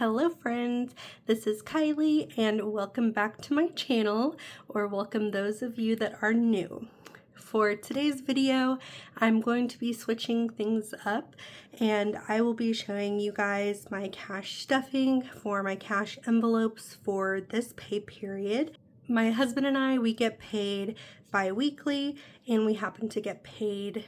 Hello friends, this is Kylie and welcome back to my channel, or welcome those of you that are new. For today's video, I'm going to be switching things up and I will be showing you guys my cash stuffing for my cash envelopes for this pay period. My husband and I, we get paid bi-weekly and we happen to get paid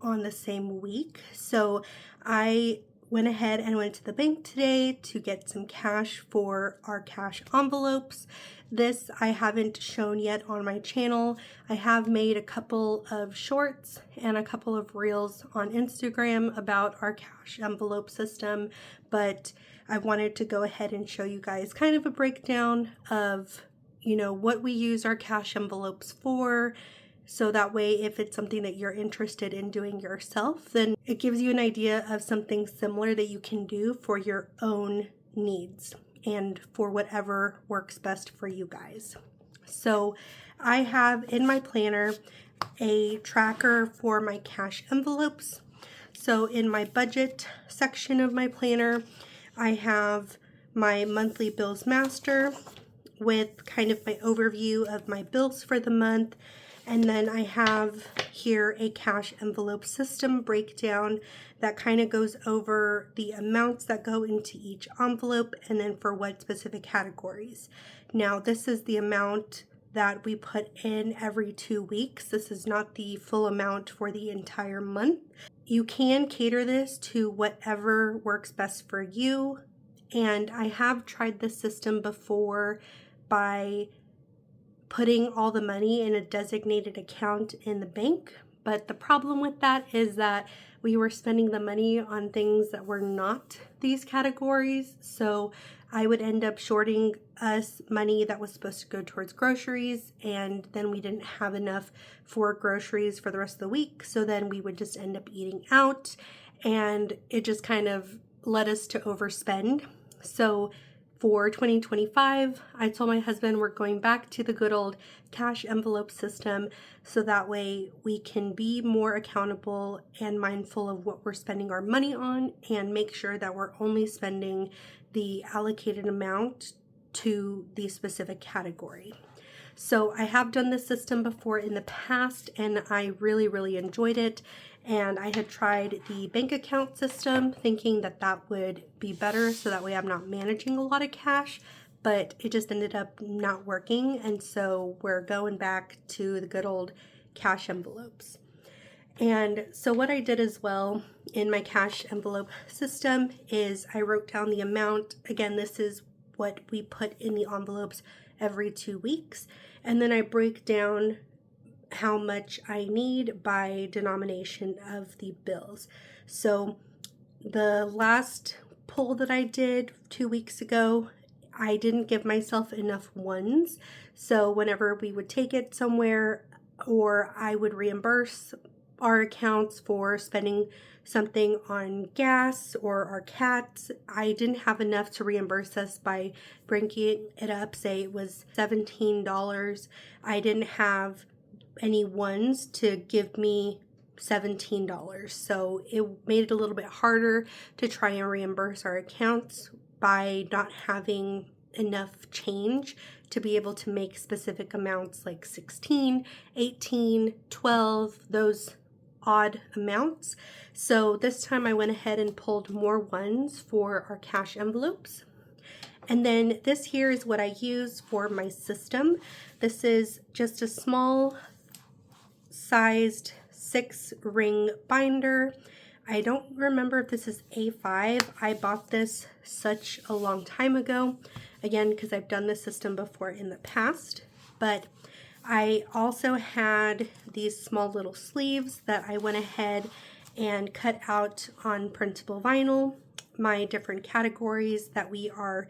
on the same week. So I went ahead and went to the bank today to get some cash for our cash envelopes. This I haven't shown yet on my channel. I have made a couple of shorts and a couple of reels on Instagram about our cash envelope system, but I wanted to go ahead and show you guys kind of a breakdown of, what we use our cash envelopes for. So that way, if it's something that you're interested in doing yourself, then it gives you an idea of something similar that you can do for your own needs and for whatever works best for you guys. So I have in my planner a tracker for my cash envelopes. So in my budget section of my planner, I have my monthly bills master with kind of my overview of my bills for the month. And then I have here a cash envelope system breakdown that kind of goes over the amounts that go into each envelope and then for what specific categories. Now, this is the amount that we put in every 2 weeks. This is not the full amount for the entire month. You can cater this to whatever works best for you. And I have tried this system before by putting all the money in a designated account in the bank. But the problem with that is that we were spending the money on things that were not these categories. So I would end up shorting us money that was supposed to go towards groceries, and then we didn't have enough for groceries for the rest of the week. So then we would just end up eating out, and it just kind of led us to overspend. So for 2025, I told my husband we're going back to the good old cash envelope system so that way we can be more accountable and mindful of what we're spending our money on and make sure that we're only spending the allocated amount to the specific category. So I have done this system before in the past and I really enjoyed it. And I had tried the bank account system thinking that that would be better so that way I'm not managing a lot of cash, but it just ended up not working. And so we're going back to the good old cash envelopes. And so what I did as well in my cash envelope system is I wrote down the amount. Again, this is what we put in the envelopes every 2 weeks. And then I break down how much I need by denomination of the bills. So the last pull that I did 2 weeks ago, I didn't give myself enough ones. So whenever we would take it somewhere or I would reimburse our accounts for spending something on gas or our cats, I didn't have enough to reimburse us by breaking it up. Say it was $17. I didn't have any ones to give me $17. So it made it a little bit harder to try and reimburse our accounts by not having enough change to be able to make specific amounts like 16, 18, 12, those odd amounts. So this time I went ahead and pulled more ones for our cash envelopes. And then this here is what I use for my system. This is just a small sized 6-ring binder. I don't remember if this is A5. I bought this such a long time ago, again, because I've done this system before in the past, but I also had these small little sleeves that I went ahead and cut out on printable vinyl, my different categories that we are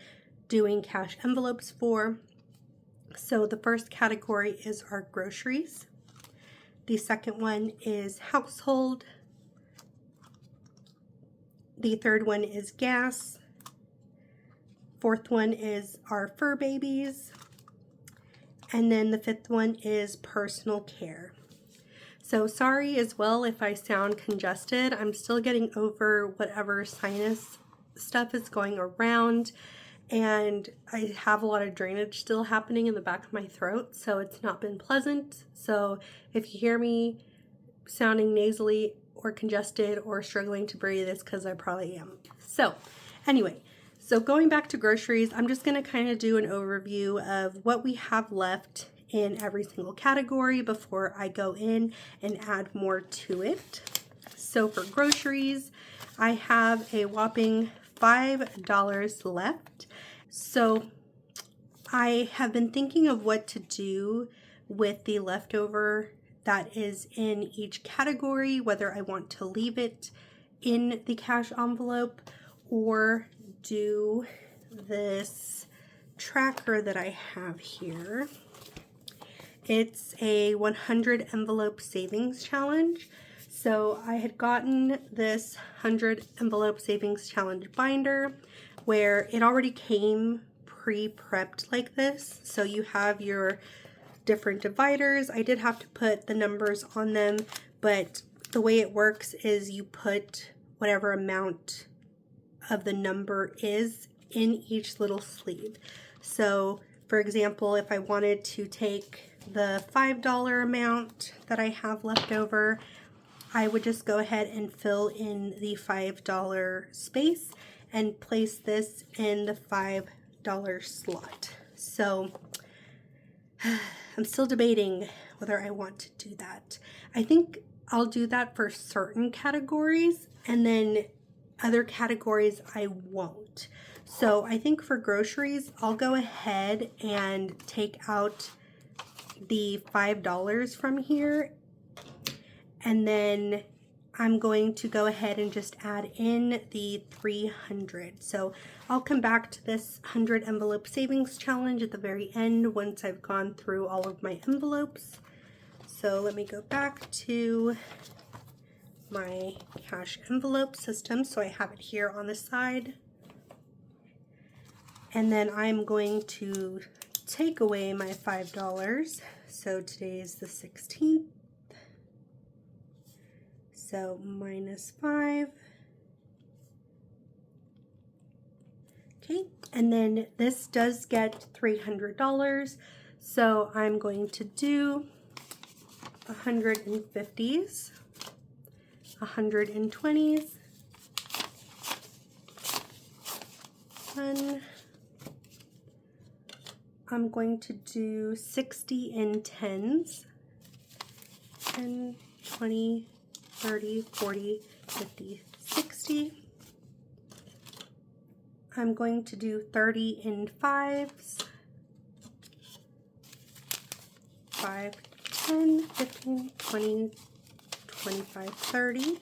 doing cash envelopes for. So the first category is our groceries. The second one is household. The third one is gas. Fourth one is our fur babies. And then the fifth one is personal care. So sorry as well if I sound congested. I'm still getting over whatever sinus stuff is going around, and I have a lot of drainage still happening in the back of my throat, so it's not been pleasant. So if you hear me sounding nasally or congested or struggling to breathe, it's because I probably am. So anyway, so going back to groceries, I'm just going to kind of do an overview of what we have left in every single category before I go in and add more to it. So for groceries, I have a whopping $5 left. So I have been thinking of what to do with the leftover that is in each category, whether I want to leave it in the cash envelope or do this tracker that I have here. It's a 100 envelope savings challenge. So I had gotten this 100 envelope savings challenge binder where it already came pre-prepped like this. So you have your different dividers. I did have to put the numbers on them, but the way it works is you put whatever amount of the number is in each little sleeve. So for example, if I wanted to take the $5 amount that I have left over, I would just go ahead and fill in the $5 space and place this in the $5 slot. So I'm still debating whether I want to do that. I think I'll do that for certain categories, and then other categories I won't. So I think for groceries, I'll go ahead and take out the $5 from here, and then I'm going to go ahead and just add in the 300. So I'll come back to this 100 envelope savings challenge at the very end once I've gone through all of my envelopes. So let me go back to my cash envelope system. So I have it here on the side. And then I'm going to take away my $5. So today is the 16th. So minus 5. Okay, and then this does get $300. So I'm going to do 150s, 120s, and I'm going to do 60 in 10s, 10, 20, 30, 40, 50, 60. I'm going to do 30 in 5s, 5, 10, 15, 20, 25, 30.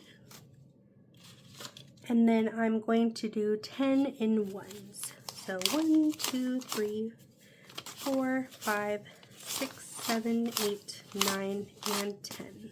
And then I'm going to do 10 in 1s. So 1, 2, 3, 4, 5, 6, 7, 8, 9, and 10.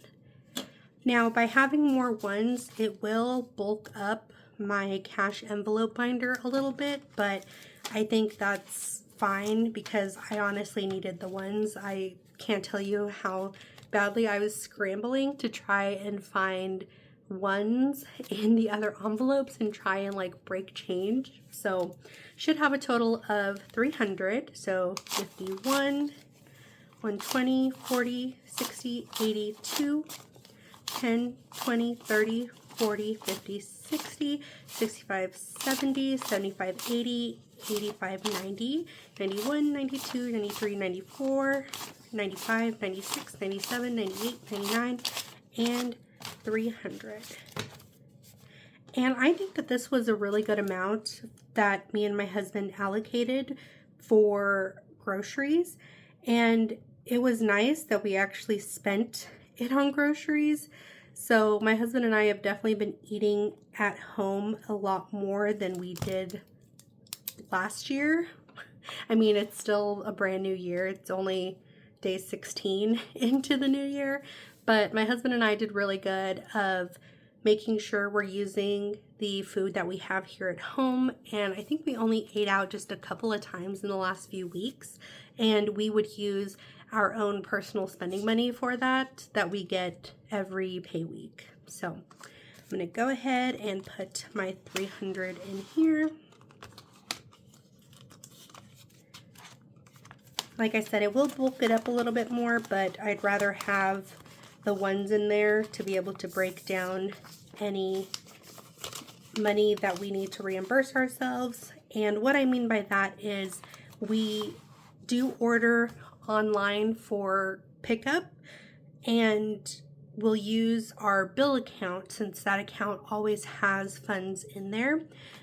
Now, by having more ones, it will bulk up my cash envelope binder a little bit, but I think that's fine because I honestly needed the ones. I can't tell you how badly I was scrambling to try and find ones in the other envelopes and try and like break change. So should have a total of 300. So 51, 120, 40, 60, 82, 10, 20, 30, 40, 50, 60, 65, 70, 75, 80, 85, 90, 91, 92, 93, 94, 95, 96, 97, 98, 99, and 300. And I think that this was a really good amount that me and my husband allocated for groceries. And it was nice that we actually spent it on groceries. So my husband and I have definitely been eating at home a lot more than we did last year. I mean, it's still a brand new year. It's only day 16 into the new year, but my husband and I did really good of making sure we're using the food that we have here at home. And I think we only ate out just a couple of times in the last few weeks, and we would use our own personal spending money for that we get every pay week. So I'm going to go ahead and put my $300 in here. Like I said, it will bulk it up a little bit more, but I'd rather have the ones in there to be able to break down any money that we need to reimburse ourselves. And what I mean by that is we do order online for pickup, and we'll use our bill account since that account always has funds in there.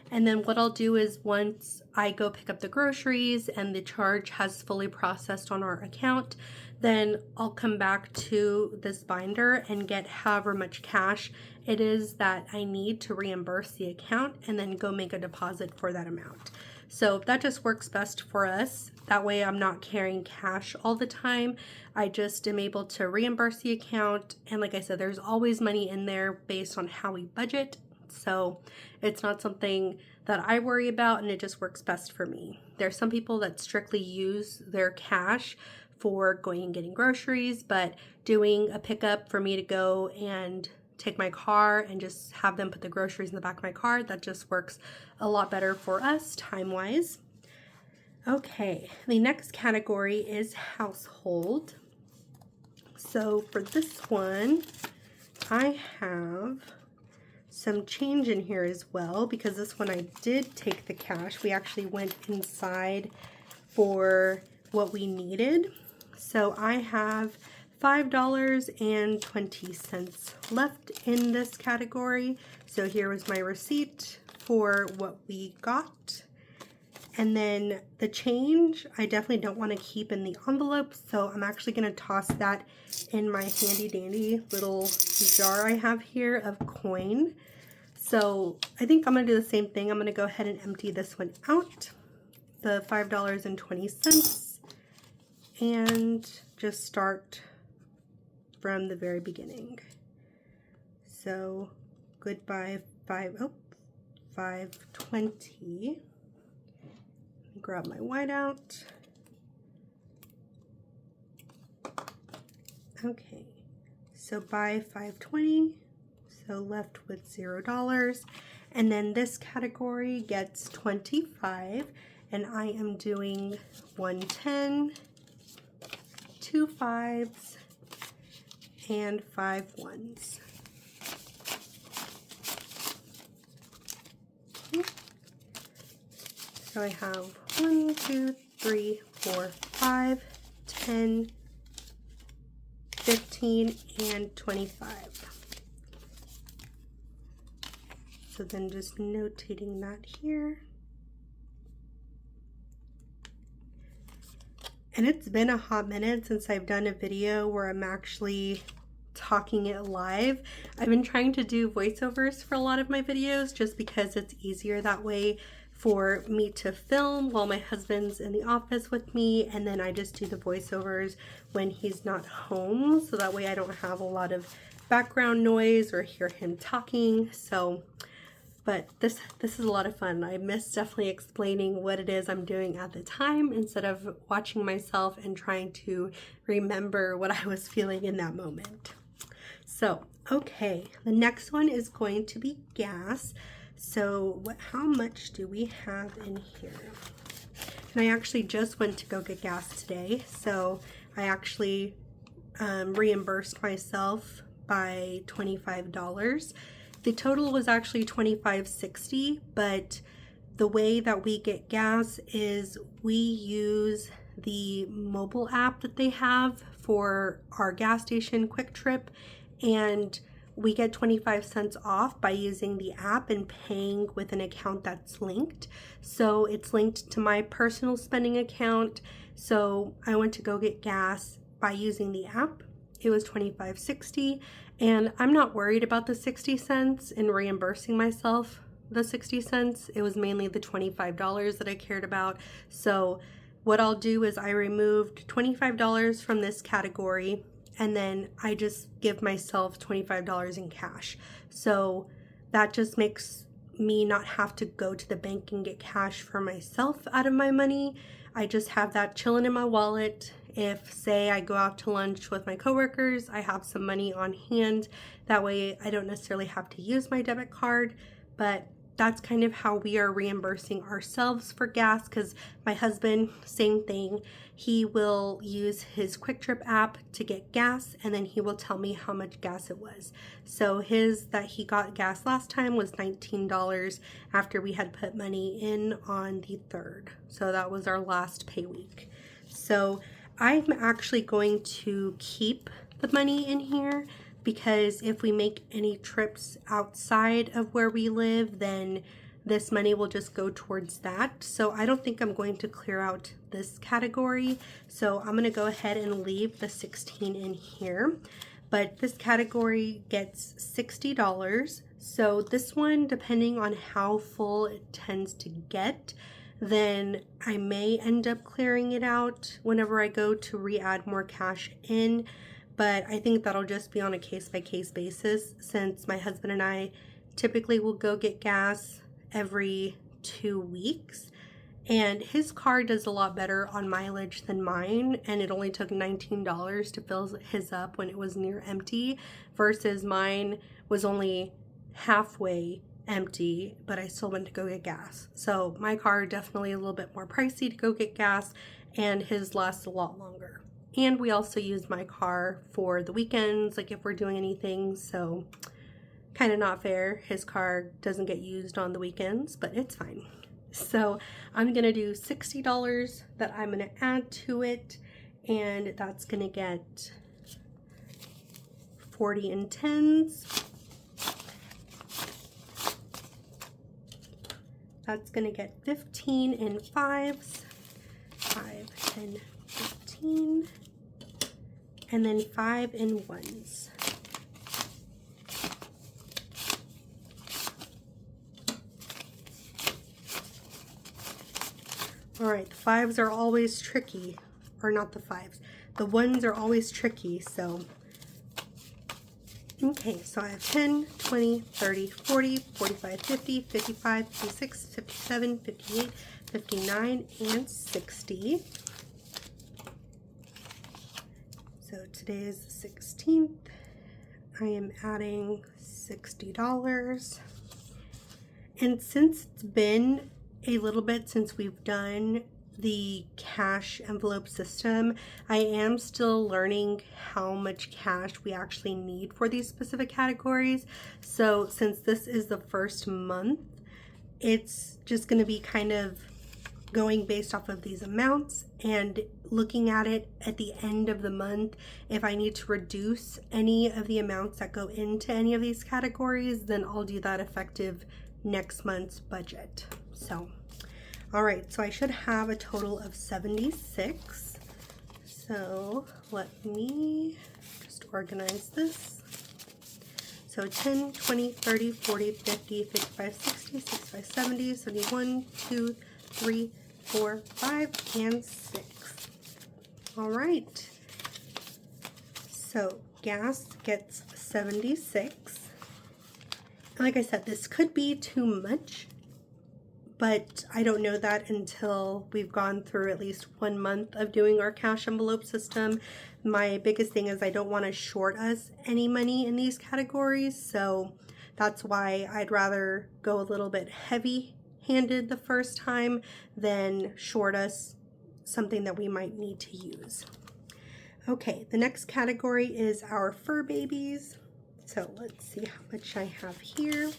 And then what I'll do is once I go pick up the groceries and the charge has fully processed on our account, then I'll come back to this binder and get however much cash it is that I need to reimburse the account and then go make a deposit for that amount. So that just works best for us. That way I'm not carrying cash all the time. I just am able to reimburse the account. And like I said, there's always money in there based on how we budget. So it's not something that I worry about, and it just works best for me. There's some people that strictly use their cash for going and getting groceries, but doing a pickup for me to go and take my car and just have them put the groceries in the back of my car, that just works a lot better for us time-wise. Okay, the next category is household. So for this one, I have some change in here as well, because this one I did take the cash. We actually went inside for what we needed. So I have $5.20 left in this category. So here was my receipt for what we got. And then the change, I definitely don't want to keep in the envelope, so I'm actually going to toss that in my handy dandy little jar I have here of coin. So I think I'm going to do the same thing. I'm going to go ahead and empty this one out, the $5.20, and just start from the very beginning. So goodbye $5.20. Grab my whiteout. Okay, so buy $5.20, so left with $0. And then this category gets 25, and I am doing 110, 2 5s, and 5 1s. Okay. So I have 1, 2, 3, 4, 5, 10, 15, and 25. So then just notating that here. And it's been a hot minute since I've done a video where I'm actually talking it live. I've been trying to do voiceovers for a lot of my videos just because it's easier that way for me to film while my husband's in the office with me, and then I just do the voiceovers when he's not home, so that way I don't have a lot of background noise or hear him talking. So but this is a lot of fun. I miss definitely explaining what it is I'm doing at the time instead of watching myself and trying to remember what I was feeling in that moment. So okay, the next one is going to be gas. So how much do we have in here? And I actually just went to go get gas today, so I actually reimbursed myself by $25. The total was actually $25.60, but the way that we get gas is we use the mobile app that they have for our gas station Quick Trip, and we get 25 cents off by using the app and paying with an account that's linked. So it's linked to my personal spending account. So I went to go get gas by using the app. It was $25.60, and I'm not worried about the 60 cents in reimbursing myself the 60 cents. It was mainly the $25 that I cared about. So what I'll do is I removed $25 from this category, and then I just give myself $25 in cash. So that just makes me not have to go to the bank and get cash for myself out of my money. I just have that chilling in my wallet. If, say, I go out to lunch with my coworkers, I have some money on hand. That way I don't necessarily have to use my debit card, but that's kind of how we are reimbursing ourselves for gas, because my husband, same thing. He will use his Quick Trip app to get gas, and then he will tell me how much gas it was. So his that he got gas last time was $19 after we had put money in on the 3rd. So that was our last pay week. So I'm actually going to keep the money in here, because if we make any trips outside of where we live, then this money will just go towards that. So I don't think I'm going to clear out this category. So I'm going to go ahead and leave the 16 in here. But this category gets $60. So this one, depending on how full it tends to get, then I may end up clearing it out whenever I go to re-add more cash in. But I think that'll just be on a case-by-case basis, since my husband and I typically will go get gas every 2 weeks. And his car does a lot better on mileage than mine, and it only took $19 to fill his up when it was near empty, versus mine was only halfway empty, but I still went to go get gas. So my car definitely a little bit more pricey to go get gas, and his lasts a lot longer. And we also use my car for the weekends, like if we're doing anything, so kind of not fair. His car doesn't get used on the weekends, but it's fine. So I'm going to do $60 that I'm going to add to it, and that's going to get 40 in 10s. That's going to get 15 in 5s, 5, 10, 15, and then 5 in 1s. All right, the 5s are always tricky, or not the 5s. The 1s are always tricky, so. Okay, so I have 10, 20, 30, 40, 45, 50, 55, 56, 57, 58, 59, and 60. So today is the 16th. I am adding $60. And since it's been a little bit since we've done the cash envelope system, I am still learning how much cash we actually need for these specific categories. So since this is the first month, it's just going to be kind of going based off of these amounts and looking at it at the end of the month. If I need to reduce any of the amounts that go into any of these categories, then I'll do that effective next month's budget. So, all right, so I should have a total of 76. So let me just organize this. So 10, 20, 30, 40, 50, 55, 60, 65, 70, 71, 2, 3, 4, 5, and 6. All right. So gas gets 76. Like I said, this could be too much, but I don't know that until we've gone through at least 1 month of doing our cash envelope system. My biggest thing is I don't want to short us any money in these categories, so that's why I'd rather go a little bit heavy-handed the first time than short us something that we might need to use. Okay, the next category is our fur babies. So let's see how much I have here.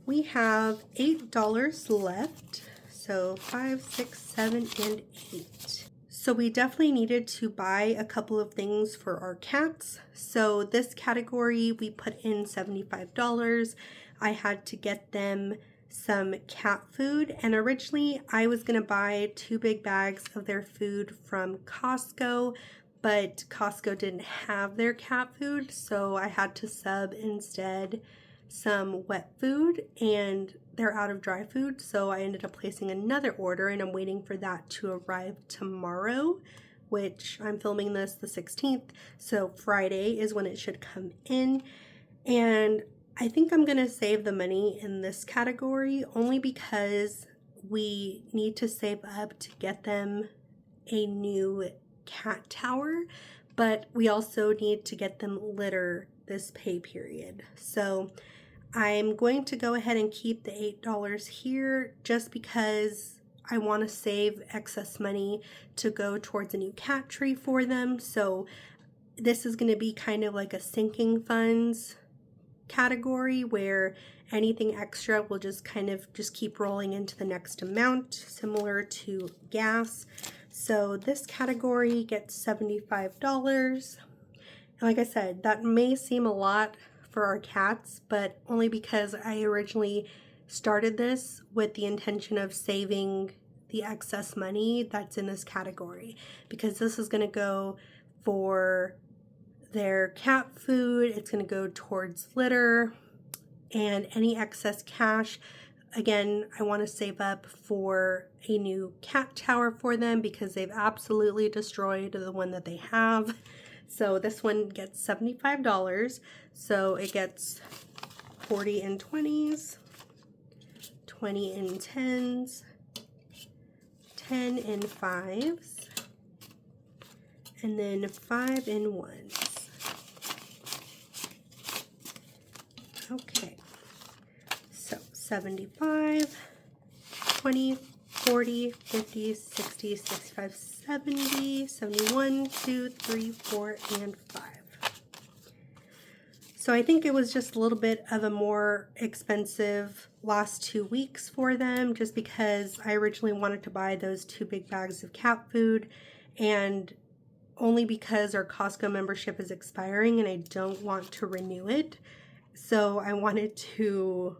We have $8 left. So 5, 6, 7, and 8. So we definitely needed to buy a couple of things for our cats. So this category, we put in $75. I had to get them some cat food, and originally I was gonna buy 2 big bags of their food from Costco, but Costco didn't have their cat food, so I had to sub instead some wet food, and they're out of dry food, so I ended up placing another order, and I'm waiting for that to arrive tomorrow, which I'm filming this the 16th, so Friday is when it should come in. And I think I'm going to save the money in this category only because we need to save up to get them a new cat tower, but we also need to get them litter this pay period. So I'm going to go ahead and keep the $8 here just because I want to save excess money to go towards a new cat tree for them. So this is going to be kind of like a sinking funds category where anything extra will just kind of just keep rolling into the next amount, similar to gas. So this category gets $75. And like I said, that may seem a lot for our cats, but only because I originally started this with the intention of saving the excess money that's in this category, because this is going to go for their cat food, it's going to go towards litter, and any excess cash, again, I want to save up for a new cat tower for them because they've absolutely destroyed the one that they have. So this one gets $75. So it gets 40 in 20s, 20 in 10s, 10 in 5s, and then 5 in 1s. Okay, so 75, 20, 40, 50, 60, 65, 70, 71, 2, 3, 4, and 5. So I think it was just a little bit of a more expensive last 2 weeks for them, just because I originally wanted to buy those 2 big bags of cat food, and only because our Costco membership is expiring and I don't want to renew it. So I wanted to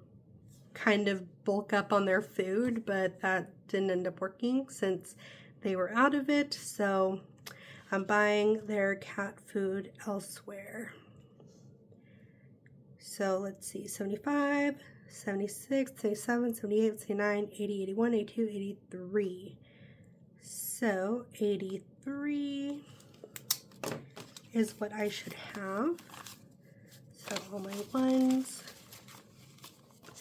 kind of bulk up on their food, but that didn't end up working since they were out of it. So I'm buying their cat food elsewhere. So let's see, 75, 76, 77, 78, 79, 80, 81, 82, 83. So 83 is what I should have. So all my ones.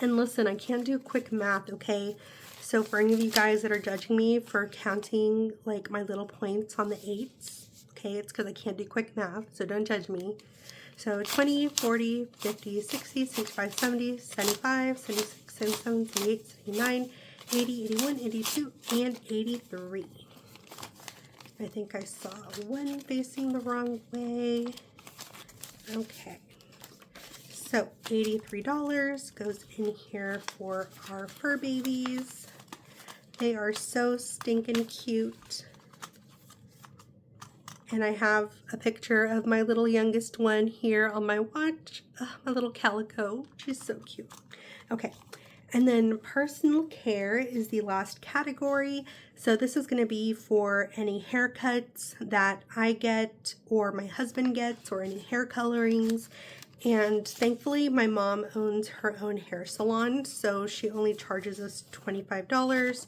And listen, I can't do quick math, okay? So for any of you guys that are judging me for counting like my little points on the 8s, okay, it's because I can't do quick math, so don't judge me. So 20, 40, 50, 60, 65, 70, 75, 76, 77, 78, 79, 80, 81, 82, and 83. I think I saw one facing the wrong way. Okay. So $83 goes in here for our fur babies. They are so stinking cute. And I have a picture of my little youngest one here on my watch. My little calico. She's so cute. Okay. And then personal care is the last category. So this is going to be for any haircuts that I get or my husband gets, or any hair colorings. And thankfully my mom owns her own hair salon, so she only charges us $25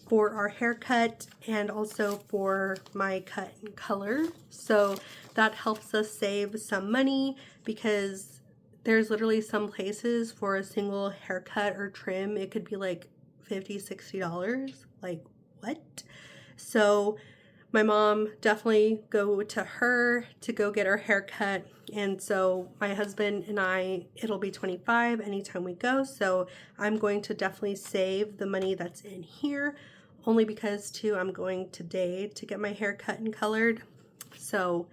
for our haircut and also for my cut and color. So that helps us save some money, because there's literally some places for a single haircut or trim, it could be like $50, $60. Like, what? So my mom definitely go to her to go get her hair cut. And so my husband and I, it'll be $25 anytime we go. So I'm going to definitely save the money that's in here, only because too, I'm going today to get my hair cut and colored. So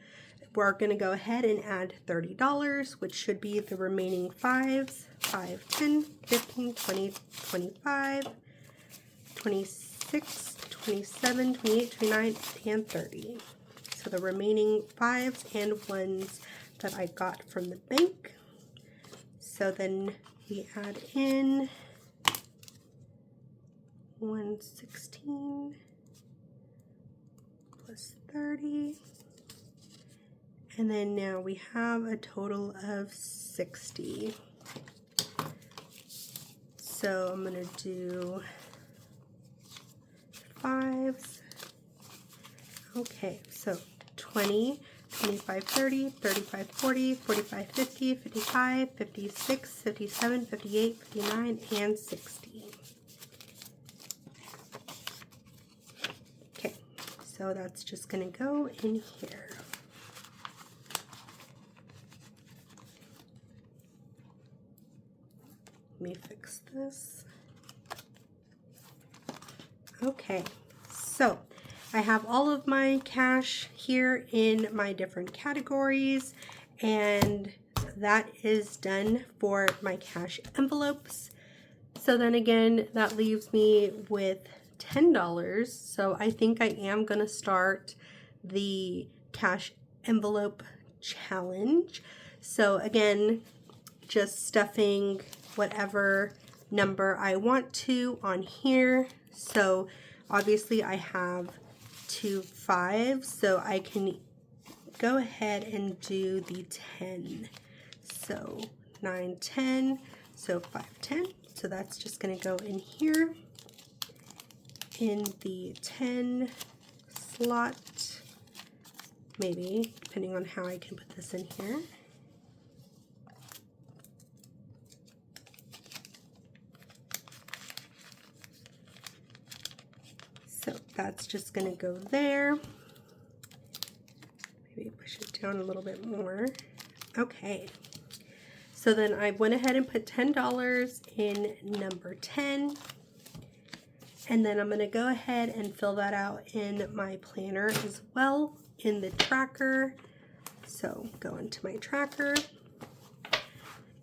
we're going to go ahead and add $30, which should be the remaining 5s, 5, 10, 15, 20, 25, 26, 27, 28, 29, and 30. So the remaining 5s and 1s that I got from the bank. So then we add in 116 plus 30. And then now we have a total of 60. So I'm going to do 5s. Okay, so 20, 25, 30, 35, 40, 45, 50, 55, 56, 57, 58, 59, and 60. Okay, so that's just going to go in here. Let me fix this. Okay, so I have all of my cash here in my different categories, and that is done for my cash envelopes. So then again, that leaves me with $10. So I think I am going to start the cash envelope challenge. So again, just stuffing whatever number I want to on here. So obviously I have 2 5s, so I can go ahead and do the 10. So 9, 10, so 5, 10. So that's just going to go in here in the 10 slot, maybe, depending on how I can put this in here. So that's just going to go there. Maybe push it down a little bit more. Okay. So then I went ahead and put $10 in number 10. And then I'm going to go ahead and fill that out in my planner as well in the tracker. So go into my tracker.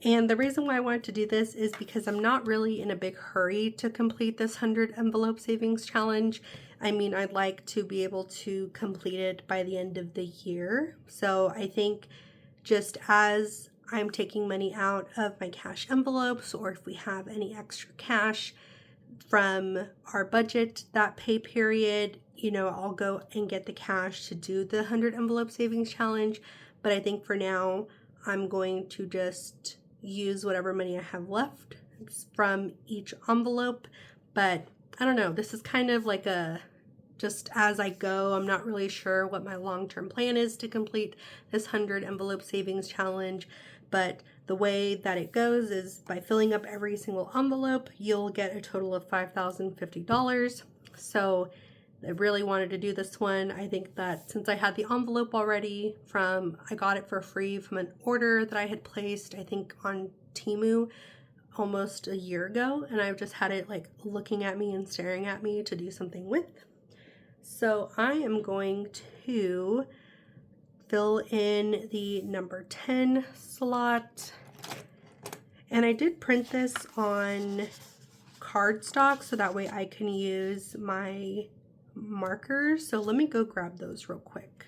And the reason why I wanted to do this is because I'm not really in a big hurry to complete this 100 envelope savings challenge. I mean, I'd like to be able to complete it by the end of the year. So I think just as I'm taking money out of my cash envelopes, or if we have any extra cash from our budget that pay period, you know, I'll go and get the cash to do the 100 envelope savings challenge. But I think for now, I'm going to just use whatever money I have left from each envelope. But I don't know, this is kind of like a just as I go. I'm not really sure what my long-term plan is to complete this 100 envelope savings challenge, but the way that it goes is by filling up every single envelope, you'll get a total of $5,050. So I really wanted to do this one. I think that since I had the envelope already I got it for free from an order that I had placed, I think on Temu almost a year ago, and I've just had it like looking at me and staring at me to do something with. So I am going to fill in the number 10 slot, and I did print this on cardstock so that way I can use my markers. So let me go grab those real quick.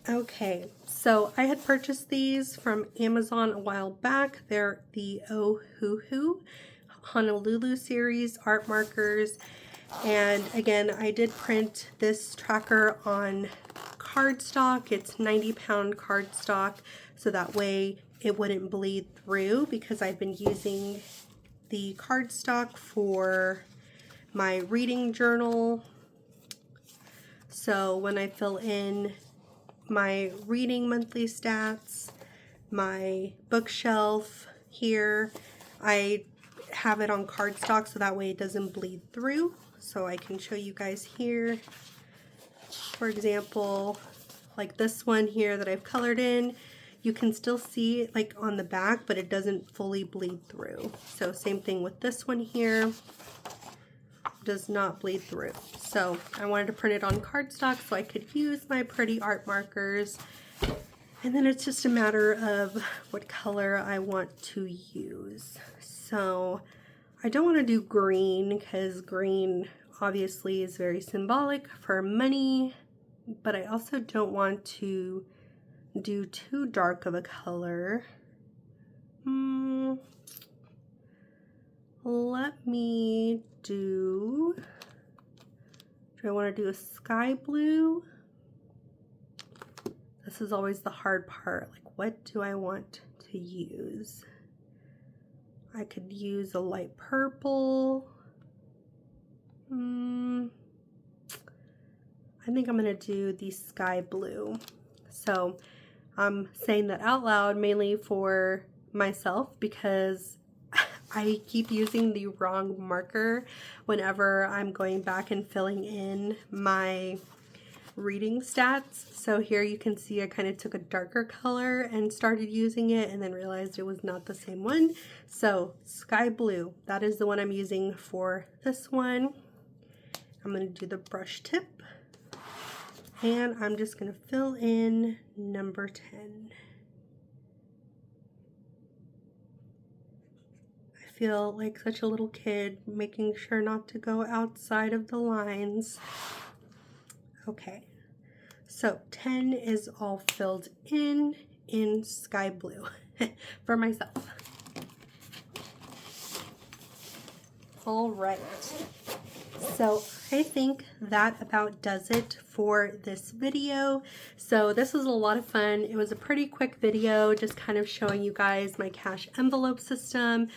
Okay, so I had purchased these from Amazon a while back. They're the Oh Hoo Hoo Honolulu series art markers. And again, I did print this tracker on cardstock. It's 90-pound cardstock, so that way it wouldn't bleed through, because I've been using the cardstock for my reading journal. So when I fill in my reading monthly stats, my bookshelf here, I have it on cardstock so that way it doesn't bleed through. So I can show you guys here, for example, like this one here that I've colored in, you can still see it like on the back, but it doesn't fully bleed through. So same thing with this one here, does not bleed through. So I wanted to print it on cardstock so I could use my pretty art markers. And then it's just a matter of what color I want to use. So I don't want to do green, because green obviously is very symbolic for money, but I also don't want to do too dark of a color. Let me do I want to do a sky blue? This is always the hard part. Like, what do I want to use? I could use a light purple. I think I'm going to do the sky blue. So I'm saying that out loud mainly for myself because I keep using the wrong marker whenever I'm going back and filling in my reading stats. So here you can see I kind of took a darker color and started using it and then realized it was not the same one. So sky blue, that is the one I'm using for this one. I'm going to do the brush tip and I'm just going to fill in number 10. I feel like such a little kid making sure not to go outside of the lines. Okay, so 10 is all filled in sky blue for myself. All right, so I think that about does it for this video. So this was a lot of fun. It was a pretty quick video, just kind of showing you guys my cash envelope system.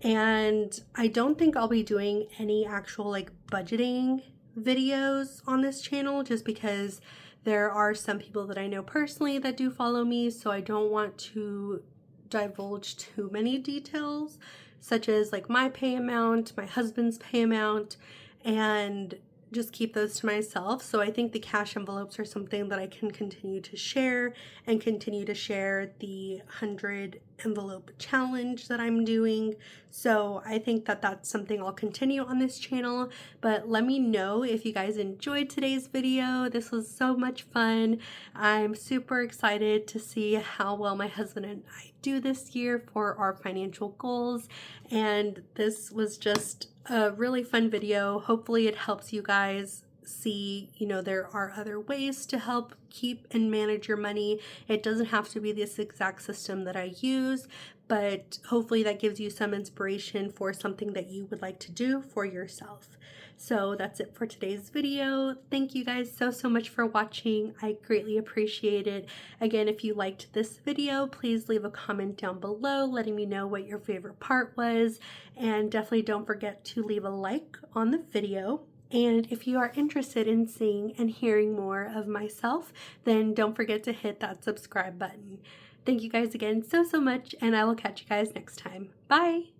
And I don't think I'll be doing any actual like budgeting videos on this channel just because there are some people that I know personally that do follow me, so I don't want to divulge too many details, such as like my pay amount, my husband's pay amount, and just keep those to myself. So I think the cash envelopes are something that I can continue to share and continue to share the 100 envelope challenge that I'm doing. So I think that that's something I'll continue on this channel, but let me know if you guys enjoyed today's video. This was so much fun. I'm super excited to see how well my husband and I do this year for our financial goals, and this was just a really fun video. Hopefully it helps you guys see, you know, there are other ways to help keep and manage your money. It doesn't have to be this exact system that I use, but hopefully that gives you some inspiration for something that you would like to do for yourself. So that's it for today's video. Thank you guys so much for watching. I greatly appreciate it. Again, if you liked this video, please leave a comment down below letting me know what your favorite part was, and definitely don't forget to leave a like on the video. And if you are interested in seeing and hearing more of myself, then don't forget to hit that subscribe button. Thank you guys again so much, and I will catch you guys next time. Bye!